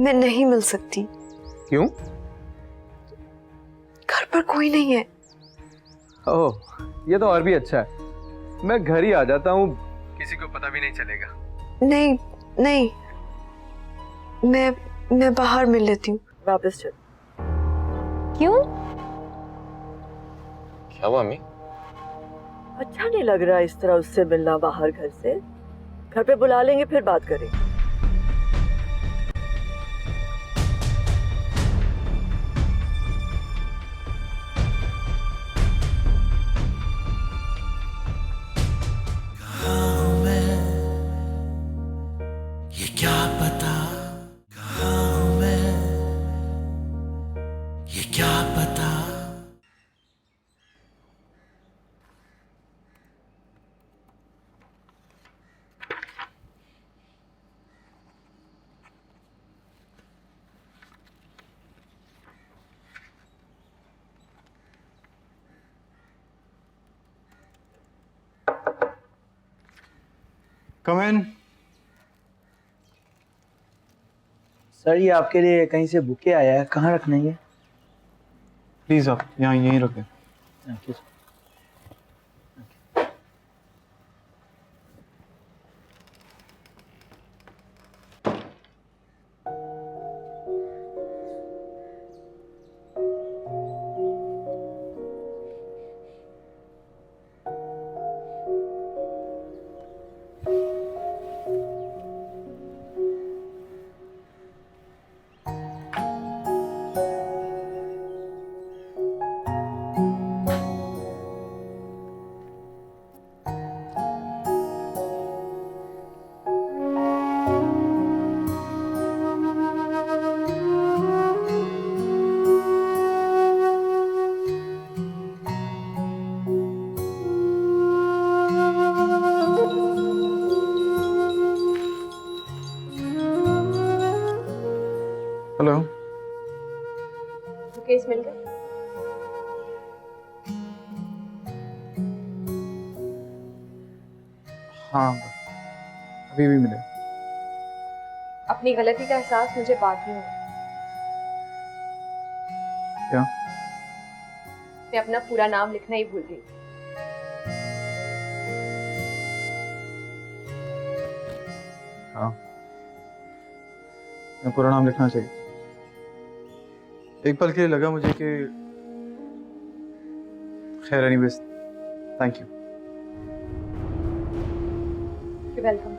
मैं नहीं मिल सकती। क्यों? घर पर कोई नहीं है। ओह, ये तो और भी अच्छा है। मैं घर ही आ जाता हूँ, किसी को पता भी नहीं चलेगा। नहीं नहीं, मैं बाहर मिल लेती हूँ। वापस चल। क्यों? क्या हुआ अम्मी? अच्छा नहीं लग रहा इस तरह उससे मिलना बाहर घर से। घर पे बुला लेंगे फिर बात करेंगे। ये क्या पता कहाँ हूँ मैं, ये क्या पता। कम इन। सर ये आपके लिए कहीं से बुके आया है, कहाँ रखना है ये? प्लीज आप यहाँ यहीं रखें। Thank you. हेलो। केस मिल गया? हाँ अभी भी मिले। अपनी गलती का एहसास मुझे बाद में हुआ। क्या? मैं अपना पूरा नाम लिखना ही भूल गई। हाँ मैं पूरा नाम लिखना चाहिए। एक पल के लिए लगा मुझे कि खैर anyways thank you. Welcome.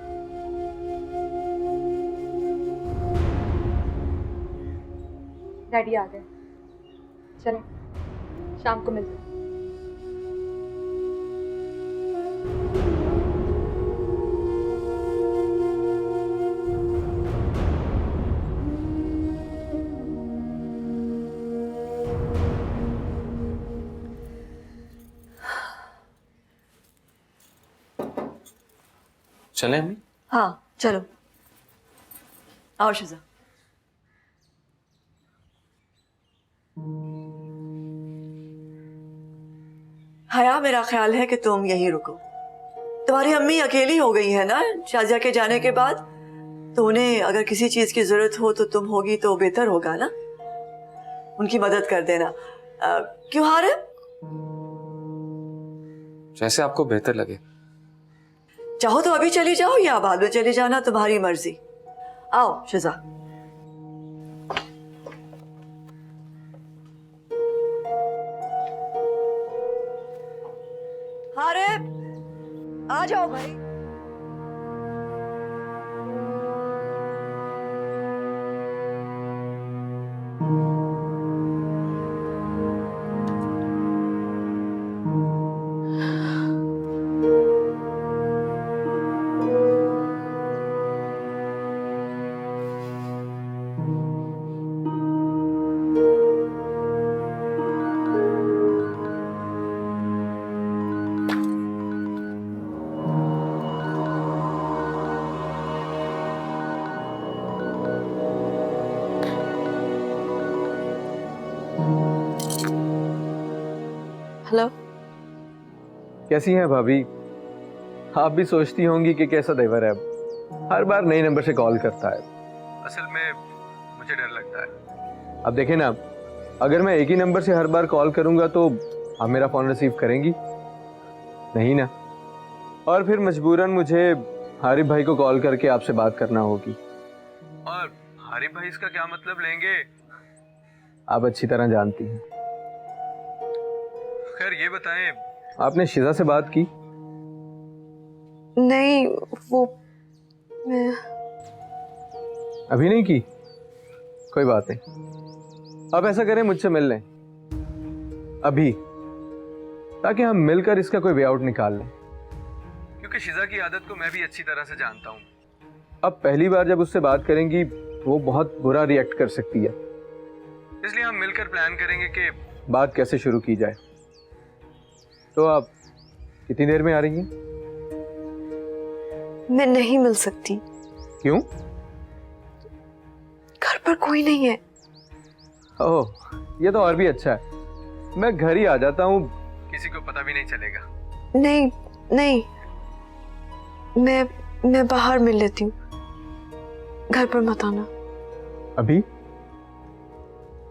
Daddy आ गए, चलो शाम को मिलते हैं। चलें अम्मी? हाँ चलो, आओ शिजा। हया मेरा ख्याल है कि तुम यहीं रुको। तुम्हारी अम्मी अकेली हो गई है ना शाजिया के जाने के बाद, तो उन्हें अगर किसी चीज की जरूरत हो तो तुम होगी तो बेहतर होगा ना, उनकी मदद कर देना। क्यों हारे? जैसे आपको बेहतर लगे। चाहो तो अभी चली जाओ या बाद में चली जाना, तुम्हारी मर्जी। आओ शिजा। हारे आ जाओ भाई। हेलो। कैसी हैं भाभी? आप भी सोचती होंगी कि कैसा देवर है, अब हर बार नए नंबर से कॉल करता है। असल में मुझे डर लगता है। अब देखें ना, अगर मैं एक ही नंबर से हर बार कॉल करूंगा तो आप मेरा फोन रिसीव करेंगी नहीं ना, और फिर मजबूरन मुझे हारिफ भाई को कॉल करके आपसे बात करना होगी, और हारिफ भाई इसका क्या मतलब लेंगे आप अच्छी तरह जानती हैं। खैर ये बताएं, आपने शिजा से बात की? नहीं, वो मैं अभी नहीं की? कोई बात नहीं, अब ऐसा करें मुझसे मिल लें अभी, ताकि हम मिलकर इसका कोई वे आउट निकाल लें, क्योंकि शिजा की आदत को मैं भी अच्छी तरह से जानता हूँ। अब पहली बार जब उससे बात करेंगी वो बहुत बुरा रिएक्ट कर सकती है, इसलिए हम मिलकर प्लान करेंगे कि बात कैसे शुरू की जाए। तो आप कितनी देर में आ रही हैं? मैं नहीं मिल सकती। क्यों? घर पर कोई नहीं है। ओह, ये तो और भी अच्छा है, मैं घर ही आ जाता हूँ, किसी को पता भी नहीं चलेगा। नहीं नहीं, मैं बाहर मिल लेती हूँ, घर पर मत आना। अभी?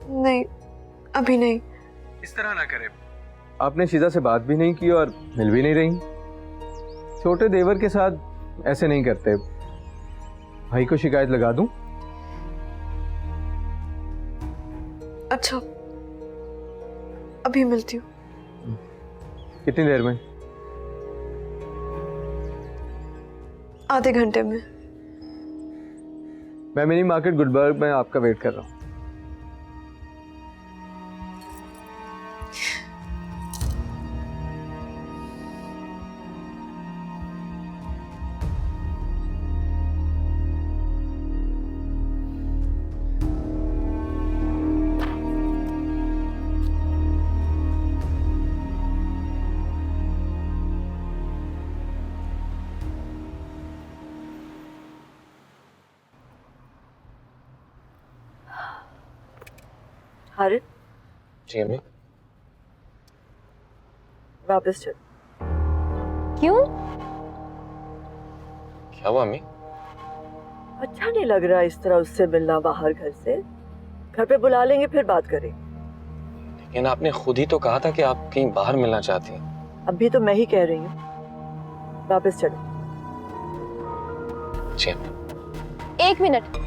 नहीं, अभी नहीं। इस तरह ना करें, आपने शिजा से बात भी नहीं की और मिल भी नहीं रही। छोटे देवर के साथ ऐसे नहीं करते। भाई को शिकायत लगा दूं? अच्छा, अभी मिलती हूँ। कितनी देर में? आधे घंटे में। मैं मिनी मार्केट गुलबर्ग में आपका वेट कर रहा हूँ। हारिफ, जी अम्मी। वापस चल। क्यों? क्या हुआ अम्मी? अच्छा नहीं लग रहा इस तरह उससे मिलना बाहर घर से। घर पे बुला लेंगे फिर बात करेंगे। लेकिन आपने खुद ही तो कहा था कि आप कहीं बाहर मिलना चाहती हैं। अभी तो मैं ही कह रही हूँ, वापस चलो। जी अम्मी। 1 मिनट।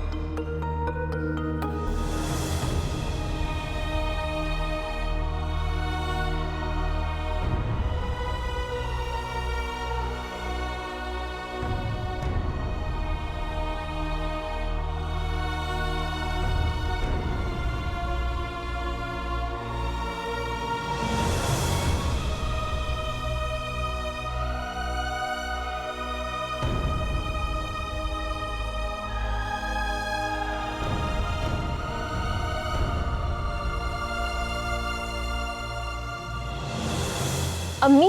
अम्मी,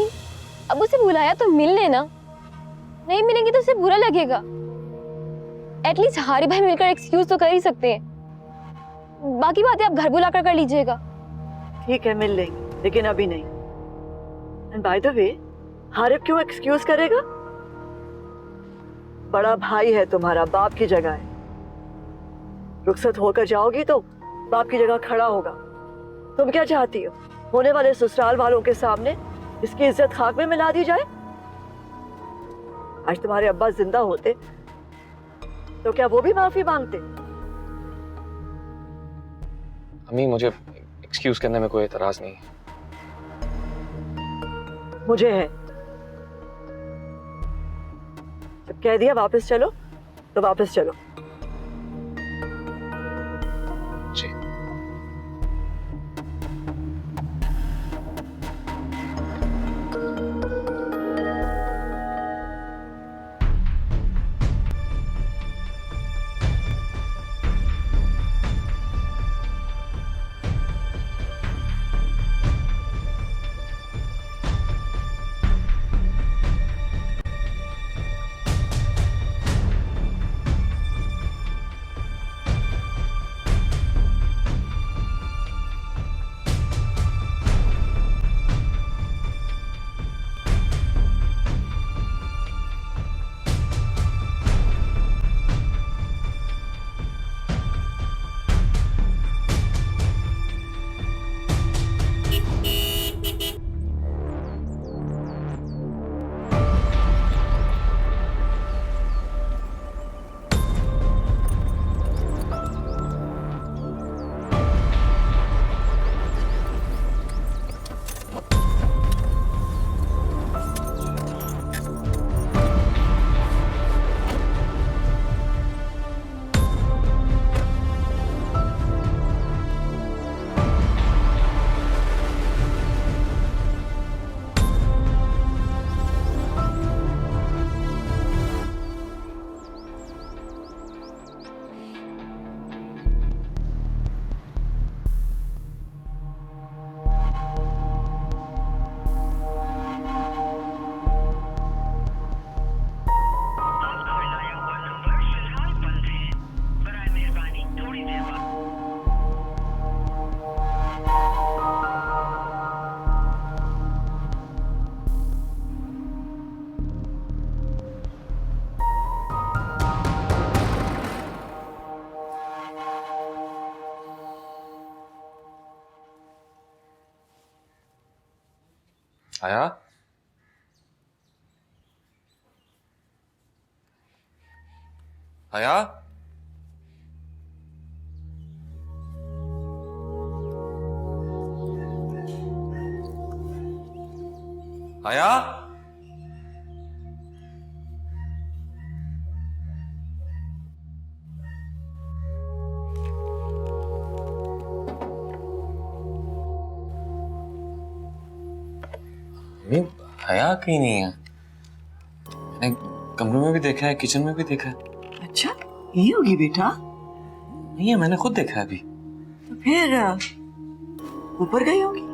अब उसे बुलाया तो मिल लेना, नहीं मिलेंगे तो उसे बुरा लगेगा। एटलीस्ट हारिफ भाई मिलकर एक्सक्यूज तो कर ही सकते हैं। बाकी बातें आप घर बुलाकर कर लीजिएगा। ठीक है, मिल लेंगे, लेकिन अभी नहीं। And by the way, Haris क्यों एक्सक्यूज करेगा? बड़ा भाई है तुम्हारा, बाप की जगह है। रुखसत होकर जाओगी तो बाप की जगह खड़ा होगा। तुम क्या चाहती हो, होने वाले ससुराल वालों के सामने इसकी इज्जत खाक में मिला दी जाए? आज तुम्हारे अब्बा जिंदा होते तो क्या वो भी माफी मांगते? अम्मी, मुझे एक्सक्यूज करने में कोई एतराज नहीं है। मुझे है। जब कह दिया वापस चलो तो वापस चलो। जी। हया, हया, हया, नहीं, हया कहीं नहीं है। मैंने कमरों में भी देखा है, किचन में भी देखा है। अच्छा, यही होगी बेटा। नहीं है, मैंने खुद देखा है अभी। तो फिर ऊपर गई होगी।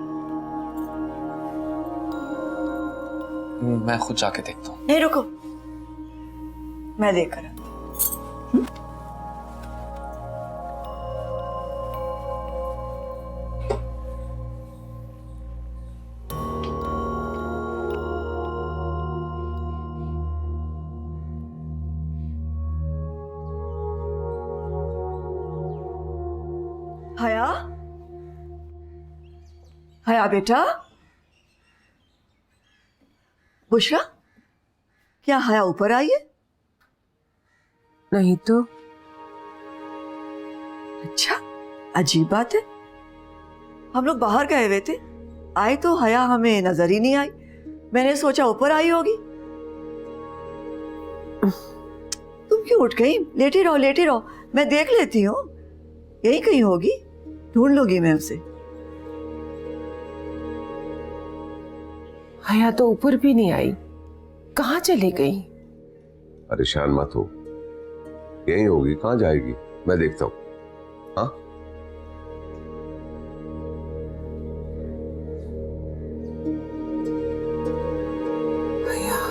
मैं खुद जाके देखता हूँ। नहीं रुको, मैं देख कर आती हूँ। हया, हया बेटा। बुशरा, क्या हया ऊपर आई है? नहीं तो अच्छा, अजीब बात है। हम लोग बाहर गए हुए थे, आए तो हया हमें नजर ही नहीं आई। मैंने सोचा ऊपर आई होगी। तुम क्यों उठ गई? लेटी रहो, लेटी रहो, मैं देख लेती हूँ। यही कहीं होगी, ढूंढ लूंगी मैं उसे। हया तो ऊपर भी नहीं आई, कहाँ चली गई? परेशान मत हो, यही होगी, कहाँ जाएगी, मैं देखता हूँ। हाँ, हया,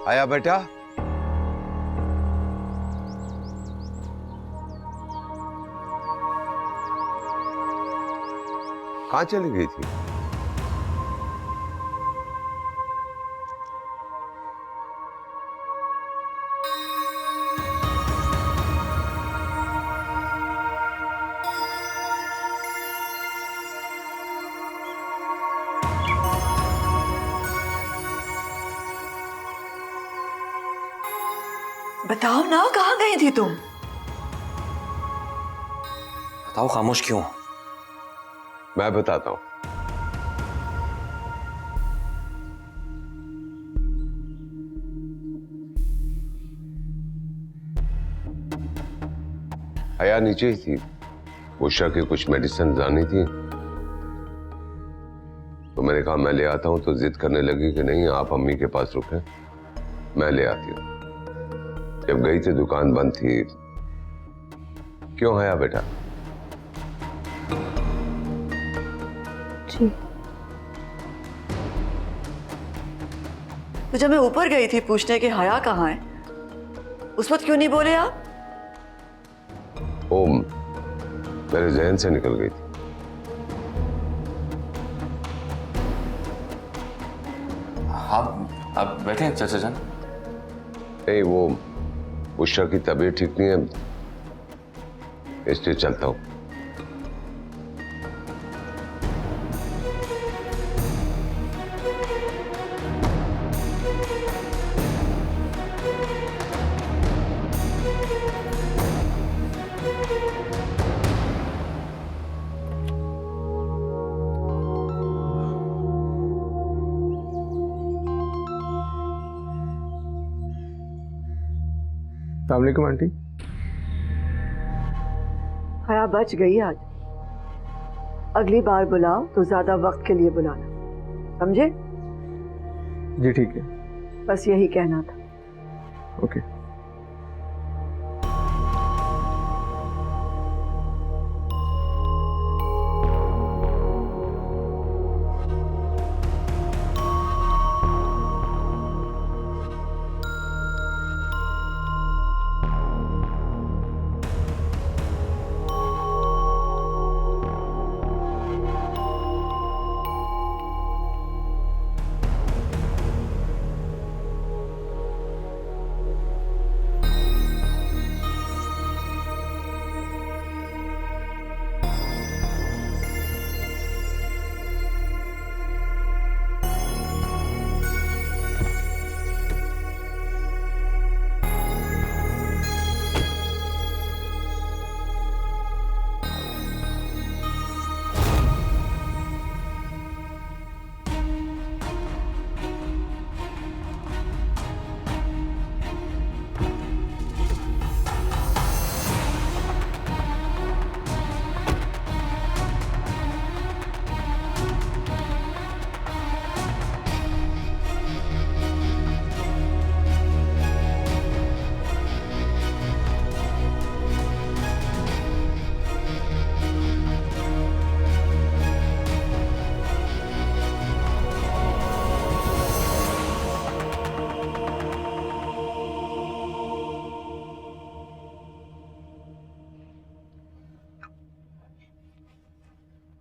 आया बेटा। कहाँ चली गई थी? बताओ ना, कहाँ गई थी तुम? बताओ, खामोश क्यों? मैं बताता हूँ। आया नीचे ही थी, उषा की कुछ मेडिसिन लानी थी, तो मैंने कहा मैं ले आता हूं, तो जिद करने लगी कि नहीं आप अम्मी के पास रुके, मैं ले आती हूँ। जब गई थी दुकान बंद थी। क्यों आया बेटा? जी तो जब मैं ऊपर गई थी पूछने कि हया कहाँ है, उस वक्त क्यों नहीं बोले आप? ओ, मेरे जहन से निकल गई थी। आप बैठे हैं चाचा जान? नहीं, वो उषा की तबीयत ठीक नहीं है, इसलिए चलता हूँ। अस्सलाम वालेकुम आंटी। हया बच गई आज। अगली बार बुलाओ तो ज्यादा वक्त के लिए बुलाना, समझे? जी ठीक है। बस यही कहना था। ओके।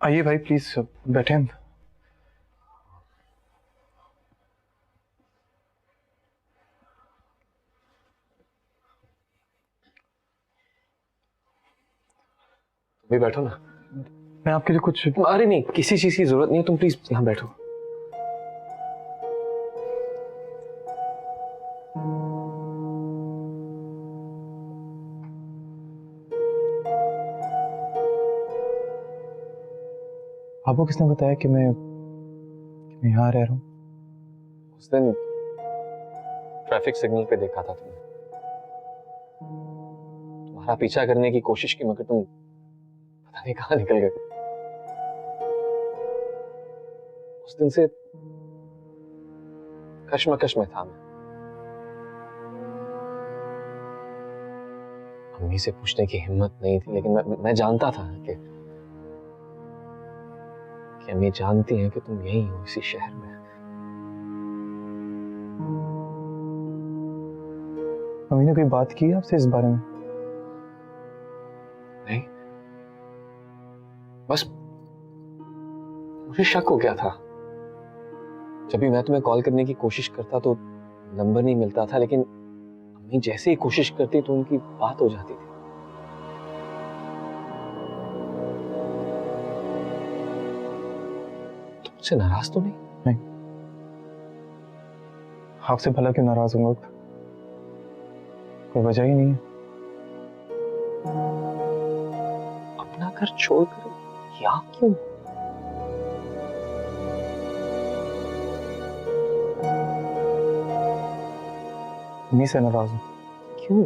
आइए भाई प्लीज बैठे हम। भी बैठो ना। मैं आपके लिए कुछ अरे नहीं, किसी चीज की जरूरत नहीं है, तुम प्लीज यहाँ बैठो। आपको किसने बताया कि मैं यहाँ रह रहा हूँ? उस दिन ट्रैफिक सिग्नल पे देखा था तुमने, तुम्हारा पीछा करने की कोशिश की, मगर तुम पता नहीं कहाँ निकल गए। उस दिन से कश्मकश में था मैं। अम्मी से पूछने की हिम्मत नहीं थी, लेकिन मैं जानता था कि अम्मी जानती हैं कि तुम यहीं हो, इसी शहर में। मम्मी ने कोई बात की है आपसे इस बारे में? नहीं, बस मुझे शक हो गया था। जब भी मैं तुम्हें कॉल करने की कोशिश करता तो नंबर नहीं मिलता था, लेकिन अम्मी जैसे ही कोशिश करती तो उनकी बात हो जाती थी। तुमसे नाराज तो नहीं? नहीं, आपसे भला क्यों नाराज होऊंगा? कोई वजह ही नहीं है। अपना घर छोड़कर यहाँ क्यों? मम्मी से नाराज हूँ। क्यों?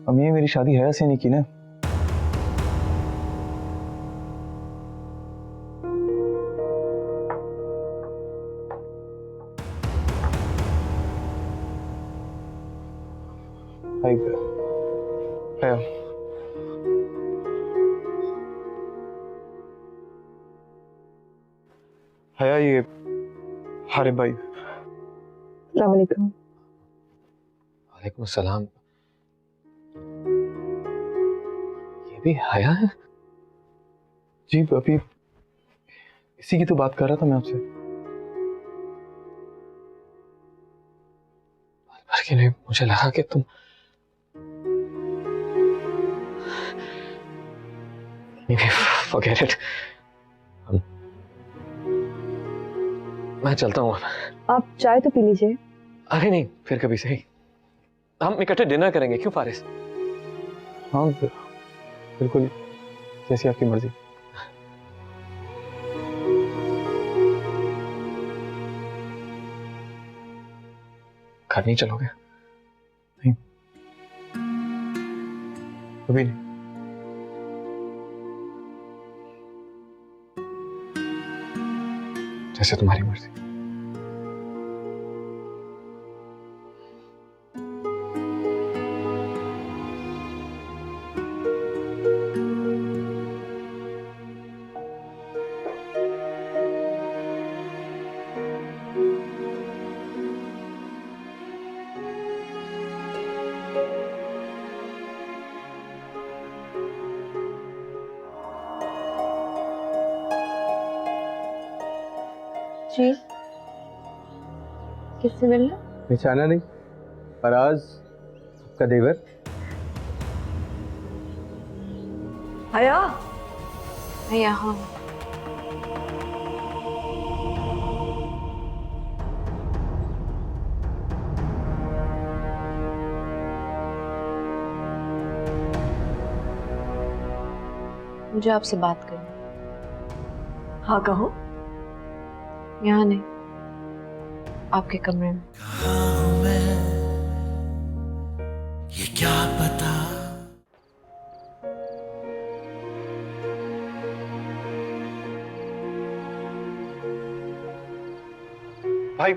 अम्मी मेरी शादी हया से नहीं की ना। हया, हया ये हारिम भाई। अस्सलाम वालेकुम। वालेकुम सलाम। ये भी हया है? जी अभी इसी की तो बात कर रहा था मैं आपसे। भर के लिए मुझे लगा कि तुम forget it। मैं चलता हूँ। आप चाय तो पी लीजिए। अरे नहीं, फिर कभी सही। हम इकट्ठे डिनर करेंगे, क्यों फारिस? हाँ बिल्कुल, जैसी आपकी मर्जी। घर नहीं चलोगे? नहीं, कभी नहीं। जैसे तुम्हारी मर्जी। जी, किससे मिलना? पहचाना नहीं? फराज, आपका देवर। हया, मैं यहाँ। मुझे आपसे बात करनी। हाँ कहो। यहाँ नहीं, आपके कमरे में। कहाँ हूँ मैं, ये क्या पता। भाई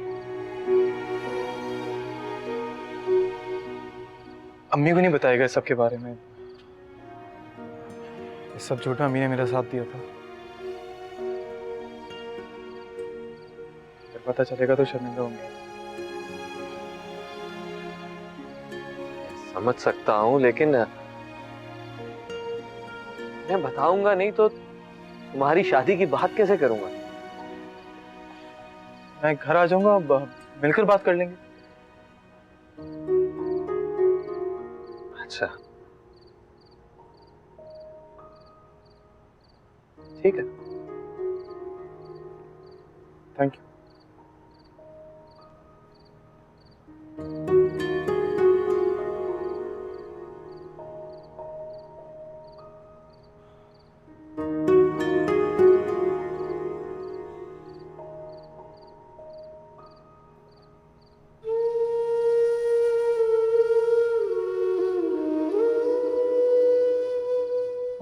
अम्मी को नहीं बताएगा इस सब के बारे में। इस सब झूठा अम्मी ने मेरा साथ दिया था। जब पता चलेगा तो शर्मिंदा होंगे। समझ सकता हूँ, लेकिन मैं बताऊंगा नहीं तो तुम्हारी शादी की बात कैसे करूंगा? मैं घर आ जाऊंगा, अब मिलकर बात कर लेंगे। अच्छा, ठीक है। Thank you.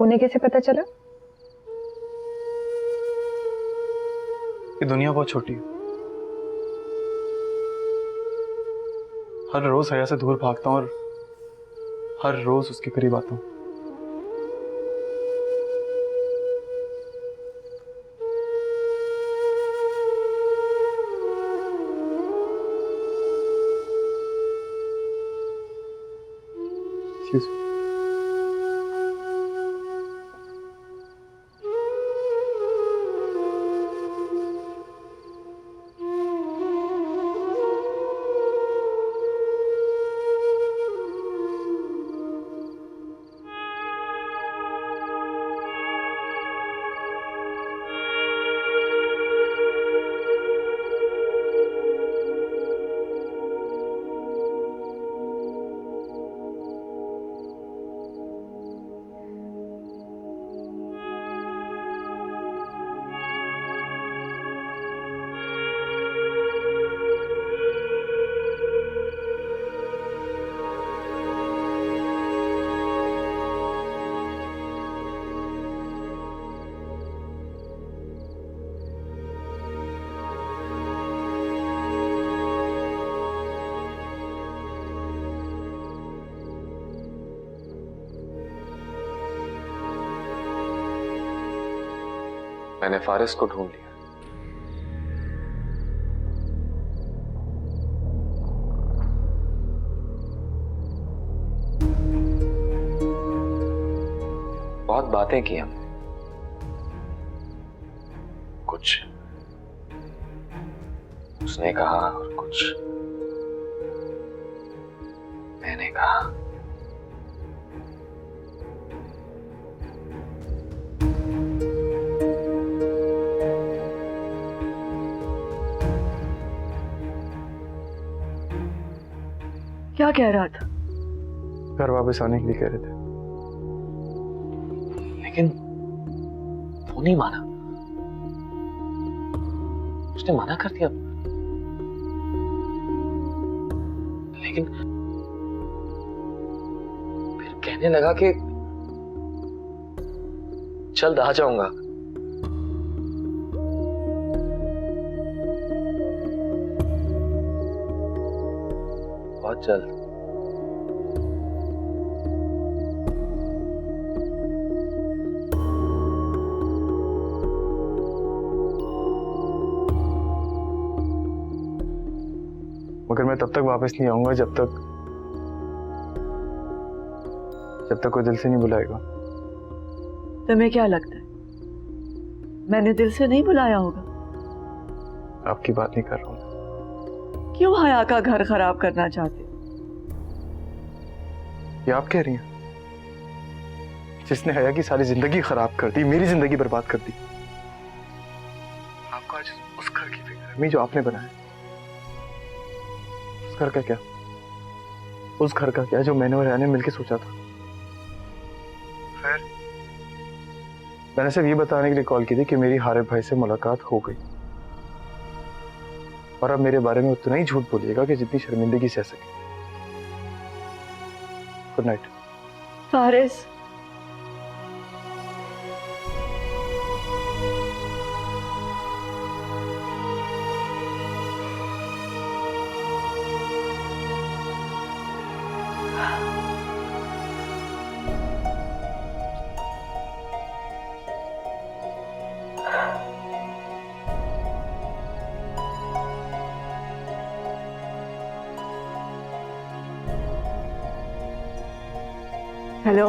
उन्हें कैसे पता चला? ये दुनिया बहुत छोटी है। हर रोज हया से दूर भागता हूँ और हर रोज उसके करीब आता हूँ। Excuse me. मैंने फारिस को ढूंढ लिया। बहुत बातें की हमने, कुछ उसने कहा और कुछ मैंने कहा। क्या कह रहा था? घर वापस आने के लिए कह रहे थे। लेकिन वो नहीं माना, उसने मना कर दिया। लेकिन फिर कहने लगा कि जल्द आ जाऊंगा। बहुत जल्द। मगर मैं तब तक वापस नहीं आऊंगा जब तक कोई दिल से नहीं बुलाएगा। तुम्हें क्या लगता है मैंने दिल से नहीं बुलाया होगा? आपकी बात नहीं कर रहा हूं। क्यों हया का घर खराब करना चाहते? ये आप कह रही हैं? जिसने हया की सारी जिंदगी खराब कर दी, मेरी जिंदगी बर्बाद कर दी। आपको आज उस घर की फिक्र है जो आपने बनाया। उस घर का क्या? उस घर का क्या जो मैंने और हया ने मिलकर सोचा था? खैर, मैंने सिर्फ ये बताने के लिए कॉल की थी कि मेरी हारिब भाई से मुलाकात हो गई और अब मेरे बारे में उतना ही झूठ बोलिएगा कि जितनी शर्मिंदगी सह सके। Good night. फारिस, हेलो,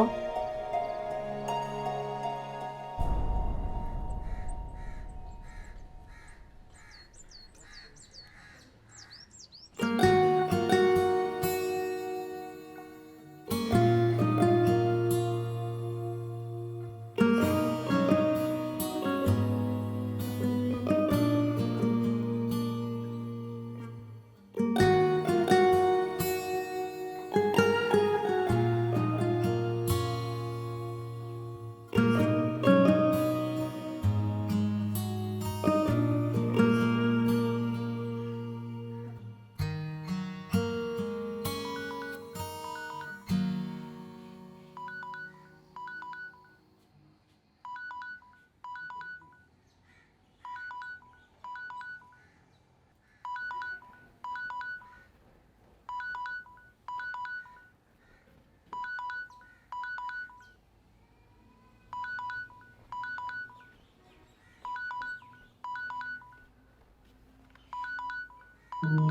किसका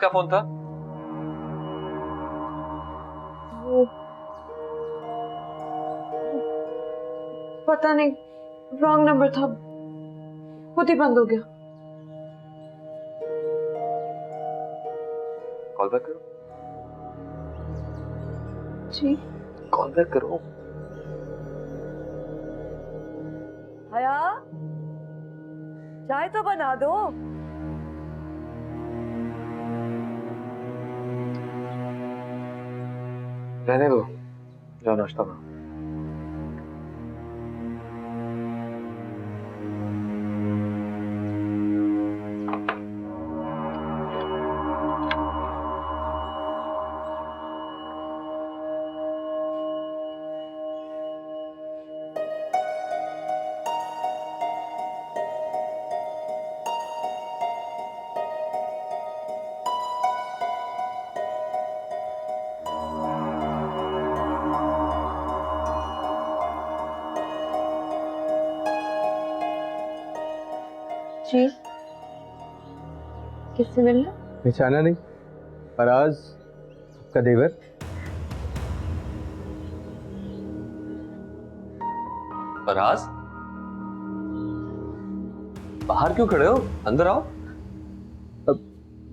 फोन था? पता नहीं, रॉन्ग नंबर था, खुद ही बंद हो गया। कॉल बैक करो। जी कॉल बैक करो। हया, चाय तो बना दो। रहने दो, जाओ नाश्ता बनाओ। जी, किससे मिलना? पहचाना नहीं? फराज, आपका देवर। फराज, बाहर क्यों खड़े हो? अंदर आओ। अब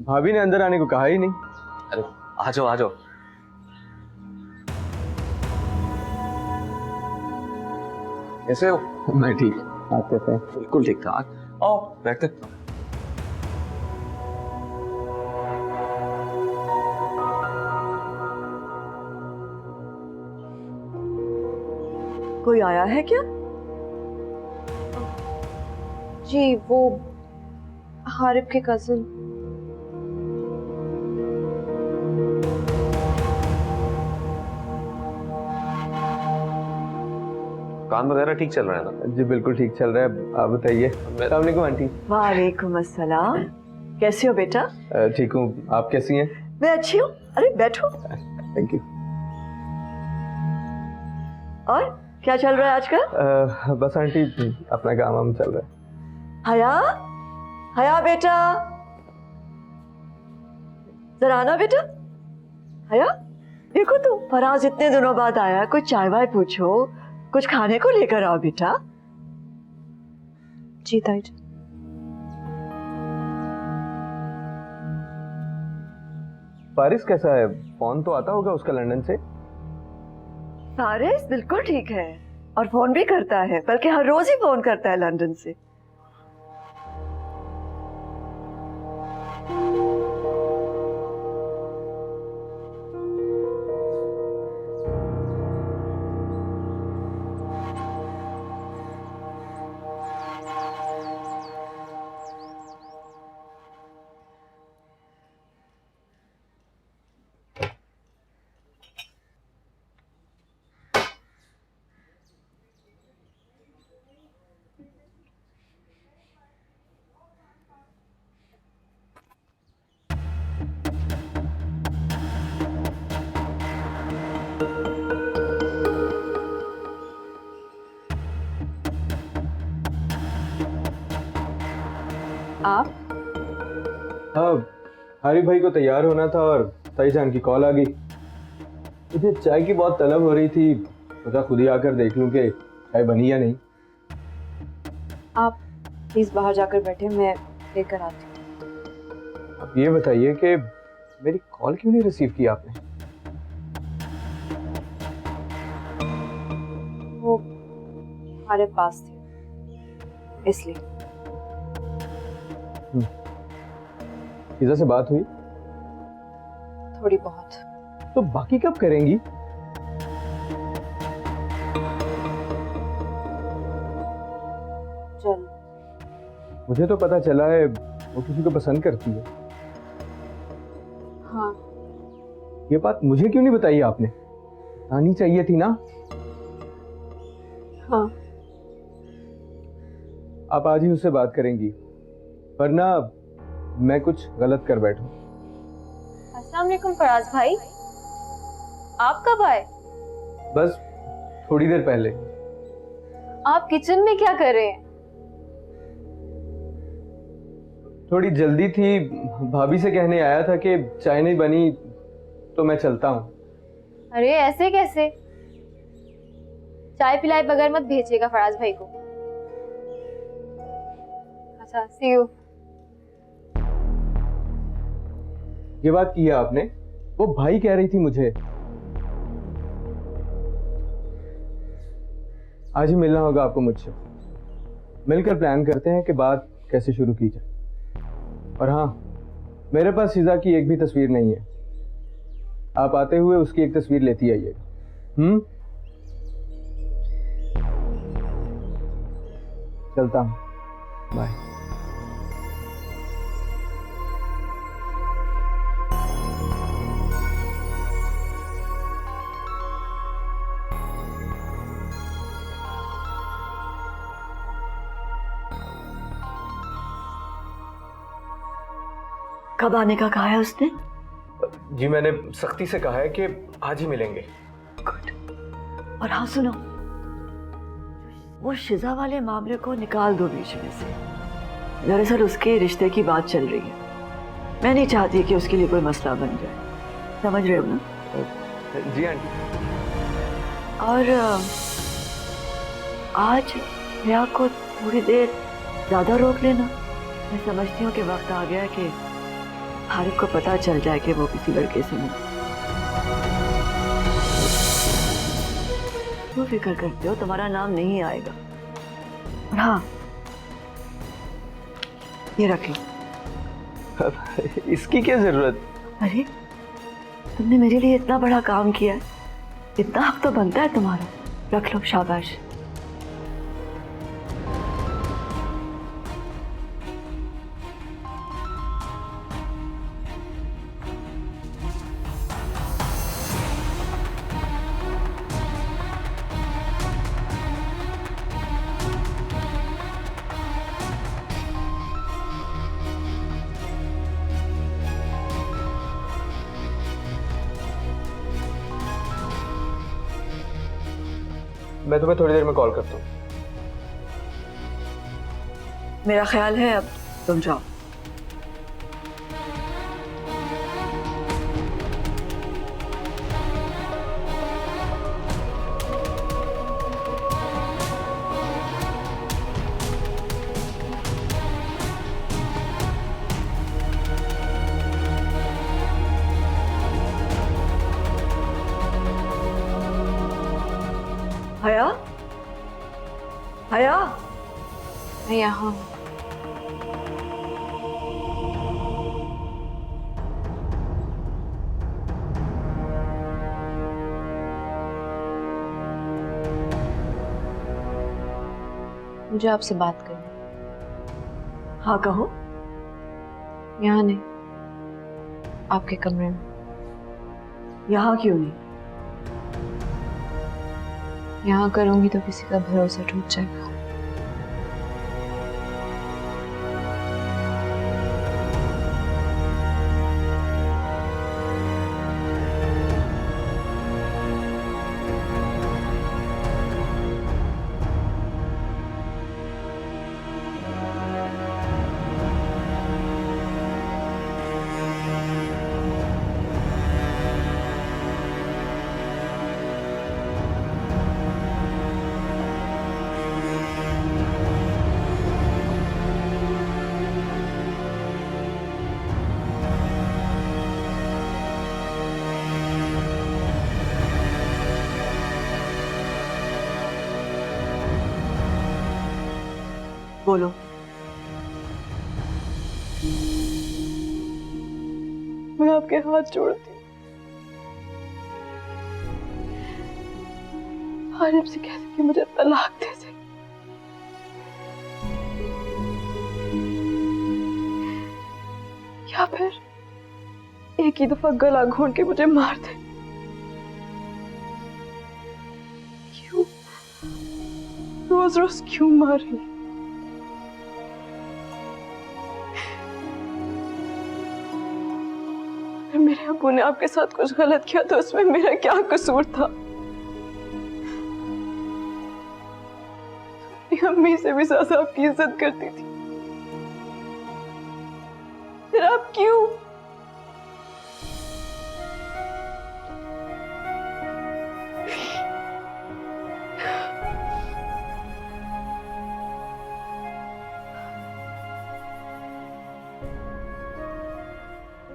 भाभी ने अंदर आने को कहा ही नहीं। अरे आ जाओ आ जाओ। कैसे हो? मैं ठीक, आप कैसे हैं? बिल्कुल ठीक ठाक। आओ बैठते। कोई आया है क्या? जी, वो हारिब के कजिन। काम वगैरह ठीक चल रहा है ना? जी बिल्कुल ठीक चल रहा है, आप बताइए। अस्सलाम वालेकुम आंटी। वालेकुम अस्सलाम। कैसे हो बेटा? ठीक हूँ, आप कैसी हैं? मैं अच्छी हूँ। अरे बैठो। Thank you. और क्या चल रहा है आजकल? बस आंटी अपना काम वाम चल रहा है। हया, हया बेटा, जरा आना बेटा। हया, देखो तो फराज इतने दिनों बाद आया, कुछ चाय वाय पूछो, कुछ खाने को लेकर आओ बेटा। जी ताई जी। फारिस कैसा है? फोन तो आता होगा उसका लंदन से? फारिस बिल्कुल ठीक है और फोन भी करता है, बल्कि हर रोज ही फोन करता है लंदन से। आप? हाँ, हारिब भाई को तैयार होना था और ताईजान की कॉल आ गई। मुझे चाय की बहुत तलब हो रही थी, सोचा खुद ही आकर देख लूं कि चाय बनी या नहीं। आप प्लीज बाहर जाकर बैठे, मैं लेकर आती हूँ। अब ये बताइए कि मेरी कॉल क्यों नहीं रिसीव की आपने? वो हमारे पास थे इसलिए। फिजा से बात हुई? थोड़ी बहुत। तो बाकी कब करेंगी? चल, मुझे तो पता चला है वो किसी को पसंद करती है। हाँ। ये बात मुझे क्यों नहीं बताई आपने? आनी चाहिए थी ना। हाँ। आप आज ही उससे बात करेंगी, वरना मैं कुछ गलत कर बैठूं। अस्सलाम वालेकुम फराज भाई, आप कब आए? बस थोड़ी देर पहले। आप किचन में क्या कर रहे हैं? थोड़ी जल्दी थी, भाभी से कहने आया था कि चाय नहीं बनी तो मैं चलता हूँ। अरे ऐसे कैसे? चाय पिलाए बगैर मत भेजिएगा फराज भाई को। अच्छा, सी यू। ये बात की है आपने? वो भाई कह रही थी मुझे। आज ही मिलना होगा आपको मुझसे। मिलकर प्लान करते हैं कि बात कैसे शुरू की जाए। और हाँ, मेरे पास शीजा की एक भी तस्वीर नहीं है। आप आते हुए उसकी एक तस्वीर लेती आइएगा। चलता हूँ, बाय। कब आने का कहा है उसने? जी मैंने सख्ती से कहा है कि आज ही मिलेंगे। गुड। और हाँ सुनो, वो शिजा वाले मामले को निकाल दो बीच में से। दरअसल उसके रिश्ते की बात चल रही है। मैं नहीं चाहती कि उसके लिए कोई मसला बन जाए, समझ रहे हो ना? जी आंटी। और आज रिया को थोड़ी देर ज्यादा रोक लेना। मैं समझती हूँ कि वक्त आ गया है कि हारिफ को पता चल जाए कि वो किसी लड़के से मिले। क्यों फिक्र करते हो? तुम्हारा नाम नहीं आएगा। और हाँ, ये रख लो। इसकी क्या जरूरत? अरे तुमने मेरे लिए इतना बड़ा काम किया है, इतना हक तो बनता है तुम्हारा। रख लो, शाबाश। मैं तुम्हें थोड़ी देर में कॉल करता हूँ। मेरा ख्याल है अब तुम जाओ। हया, हया, मैं यहाँ हूँ। मुझे आपसे बात करनी। हाँ कहो। यहाँ नहीं, आपके कमरे में। यहाँ क्यों नहीं? यहाँ करूंगी तो किसी का भरोसा टूट जाएगा। बोलो। मैं आपके हाथ जोड़ती हूँ। हारिफ से कह दे कि मुझे तलाक दे दे। या फिर एक ही दफा गला घोंट के मुझे मार दे। क्यों रोज रोज क्यों मार रही है? मेरे अब्बू ने आपके साथ कुछ गलत किया तो उसमें मेरा क्या कसूर था? अपनी अम्मी से भी ज्यादा आपकी इज्जत करती थी, फिर आप क्यों?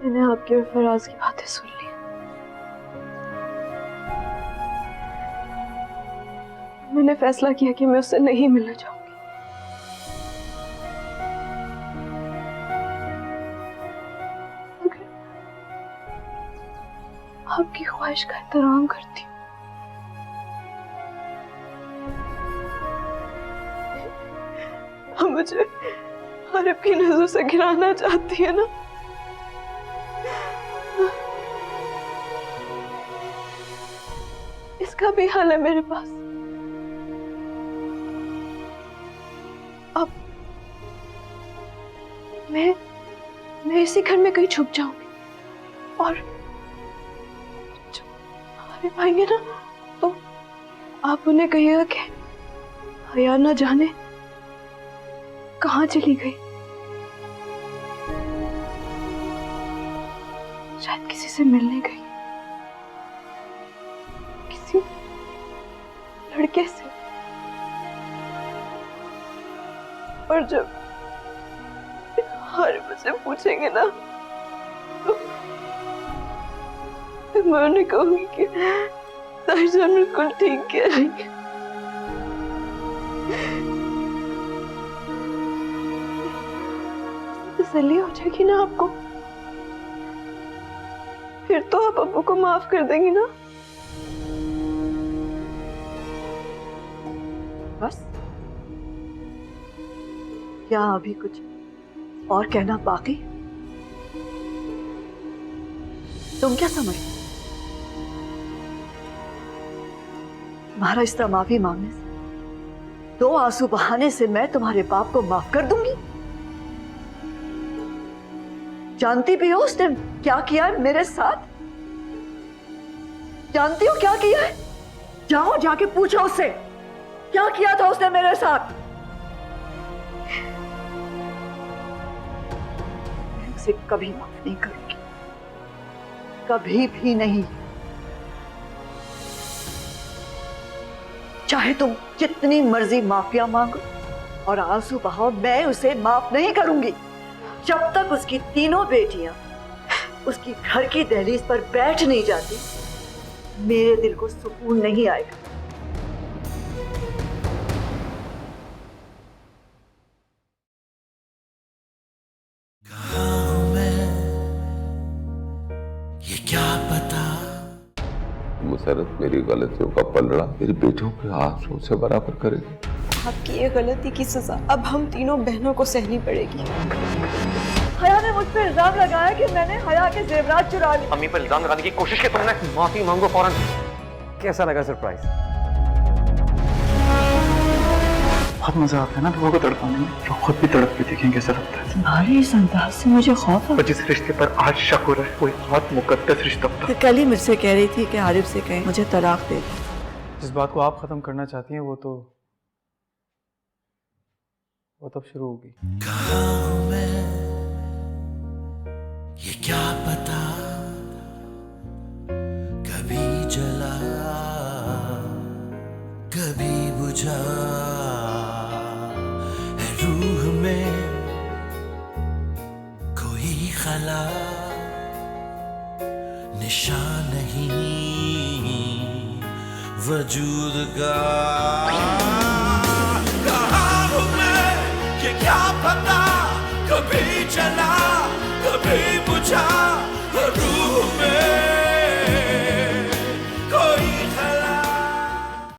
मैंने आपकी और फराज की बातें सुन ली। मैंने फैसला किया कि मैं उससे नहीं मिलना चाहूंगी। मगर आपकी ख्वाहिश का एहतराम करती हूँ। आप मुझे आरिफ की नजरों से गिराना चाहती है ना? इसका भी हल है मेरे पास। अब मैं इसी घर में कहीं छुप जाऊंगी और जब आरिफ आएंगे ना तो आप उन्हें कहिएगा कि हया न जाने कहाँ चली गई, शायद किसी से मिलने गई, किसी लड़के से। और जब हर मुझसे पूछेंगे ना तो मैं उन्हें कहूंगी कि साहिजान बिल्कुल ठीक कह रही है। तसल्ली हो जाएगी ना आपको? फिर तो आप अब्बू को माफ कर देंगी ना? बस क्या अभी कुछ और कहना बाकी? तुम क्या समझते? तुम्हारा इस तरह माफी मांगने से, 2 आंसू बहाने से मैं तुम्हारे बाप को माफ कर दूंगी? जानती भी हो उसने क्या किया है मेरे साथ? जानती हो क्या किया है? जाओ जाके पूछो उससे क्या किया था उसने मेरे साथ। मैं उसे कभी माफ नहीं करूंगी, कभी भी नहीं। चाहे तुम जितनी मर्जी माफिया मांगो और आंसू बहाओ, मैं उसे माफ नहीं करूंगी। जब तक उसकी तीनों बेटियां उसकी घर की दहलीज पर बैठ नहीं जाती, मेरे दिल को सुकून नहीं आएगा। कहाँ हूँ मैं, ये क्या पता। मुसरत मेरी गलतियों का पलड़ा मेरी बेटियों के आंसुओं से बराबर करेगी। आपकी ये गलती की सजा अब हम तीनों बहनों को सहनी पड़ेगी। हया ने मुझ पर इल्जाम लगाया कि मैंने हया के जेवरात चुरा लिए। अम्मी पर इल्जाम लगाने की कोशिश की तुमने। माफी मांगो फौरन। कैसा लगा सरप्राइज? बहुत मजा आता है ना लोगों को तड़पाने में। तो खुद भी तड़प के देखें कैसा लगता है। तुम्हारे इस अंदाज से मुझे खौफ है। पर जिस रिश्ते पर आज शक हो रहा है वो एक बहुत मुकद्दस रिश्ता था। कल ही मुझसे कह रही थी कि आरिफ से कहें मुझे तलाक दे दे। जिस बात को आप खत्म करना चाहती हैं वो तब शुरू होगी। कहाँ हूँ मैं, ये क्या पता। कभी जला कभी बुझा है रूह में कोई खला, निशान नहीं वजूद का। कहाँ हूँ मैं, ये क्या पता। कभी चला